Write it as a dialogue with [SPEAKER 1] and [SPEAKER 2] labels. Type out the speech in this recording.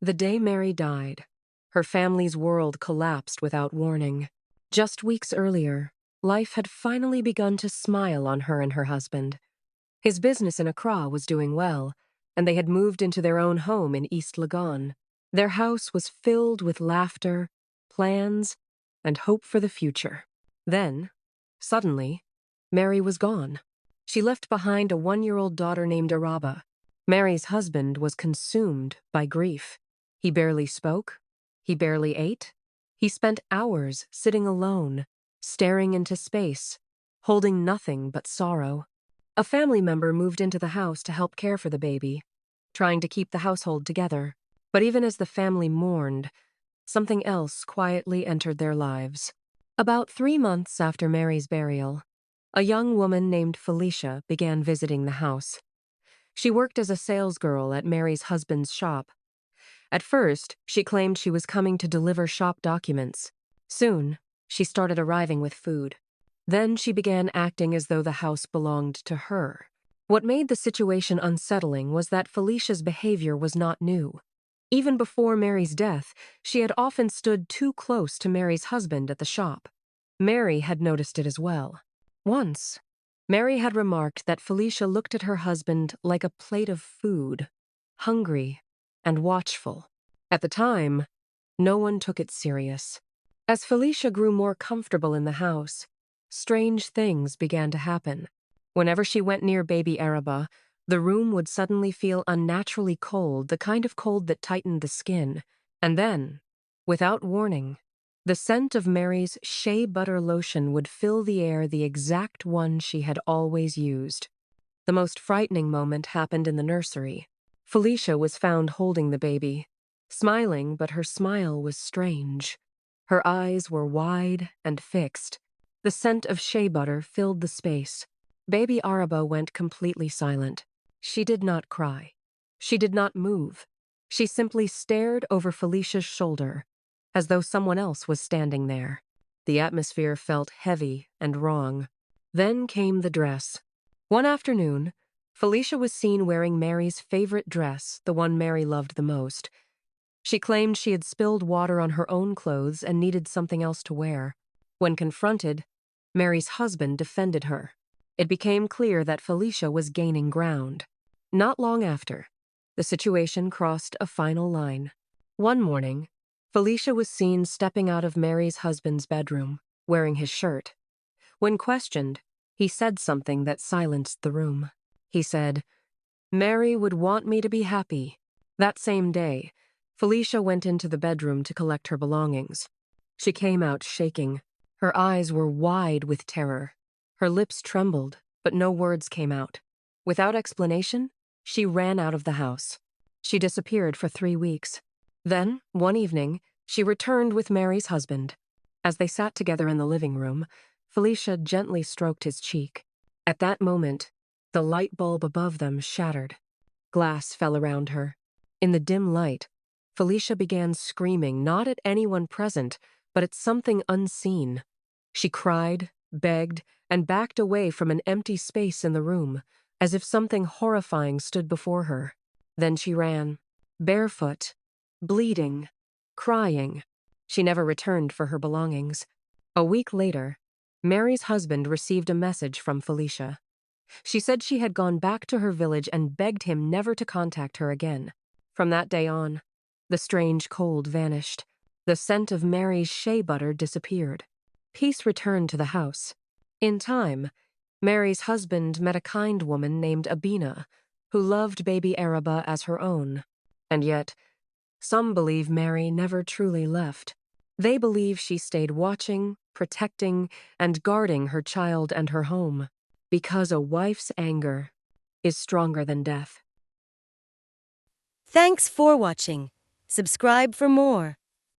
[SPEAKER 1] The day Mary died, her family's world collapsed without warning. Just weeks earlier, life had finally begun to smile on her and her husband. His business in Accra was doing well, and they had moved into their own home in East Legon. Their house was filled with laughter, plans, and hope for the future. Then, suddenly, Mary was gone. She left behind a 1-year-old daughter named Araba. Mary's husband was consumed by grief. He barely spoke. He barely ate. He spent hours sitting alone, staring into space, holding nothing but sorrow. A family member moved into the house to help care for the baby, trying to keep the household together. But even as the family mourned, something else quietly entered their lives. About 3 months after Mary's burial, a young woman named Felicia began visiting the house. She worked as a salesgirl at Mary's husband's shop. At first, she claimed she was coming to deliver shop documents. Soon, she started arriving with food. Then she began acting as though the house belonged to her. What made the situation unsettling was that Felicia's behavior was not new. Even before Mary's death, she had often stood too close to Mary's husband at the shop. Mary had noticed it as well. Once, Mary had remarked that Felicia looked at her husband like a plate of food, hungry and watchful. At the time, no one took it serious. As Felicia grew more comfortable in the house, strange things began to happen. Whenever she went near baby Araba, the room would suddenly feel unnaturally cold, the kind of cold that tightened the skin. And then, without warning, the scent of Mary's shea butter lotion would fill the air, the exact one she had always used. The most frightening moment happened in the nursery. Felicia was found holding the baby, smiling, but her smile was strange. Her eyes were wide and fixed. The scent of shea butter filled the space. Baby Araba went completely silent. She did not cry. She did not move. She simply stared over Felicia's shoulder, as though someone else was standing there. The atmosphere felt heavy and wrong. Then came the dress. One afternoon, Felicia was seen wearing Mary's favorite dress, the one Mary loved the most. She claimed she had spilled water on her own clothes and needed something else to wear. When confronted, Mary's husband defended her. It became clear that Felicia was gaining ground. Not long after, the situation crossed a final line. One morning, Felicia was seen stepping out of Mary's husband's bedroom, wearing his shirt. When questioned, he said something that silenced the room. He said, "Mary would want me to be happy." That same day, Felicia went into the bedroom to collect her belongings. She came out shaking. Her eyes were wide with terror. Her lips trembled, but no words came out. Without explanation, she ran out of the house. She disappeared for 3 weeks. Then, one evening, she returned with Mary's husband. As they sat together in the living room, Felicia gently stroked his cheek. At that moment, the light bulb above them shattered. Glass fell around her. In the dim light, Felicia began screaming, not at anyone present, but at something unseen. She cried, begged, and backed away from an empty space in the room, as if something horrifying stood before her. Then she ran, barefoot, bleeding, crying. She never returned for her belongings. A week later, Mary's husband received a message from Felicia. She said she had gone back to her village and begged him never to contact her again. From that day on, the strange cold vanished. The scent of Mary's shea butter disappeared. Peace returned to the house. In time, Mary's husband met a kind woman named Abina, who loved baby Araba as her own. And yet, some believe Mary never truly left. They believe she stayed watching, protecting, and guarding her child and her home, because a wife's anger is stronger than death.
[SPEAKER 2] Thanks for watching. Subscribe for more.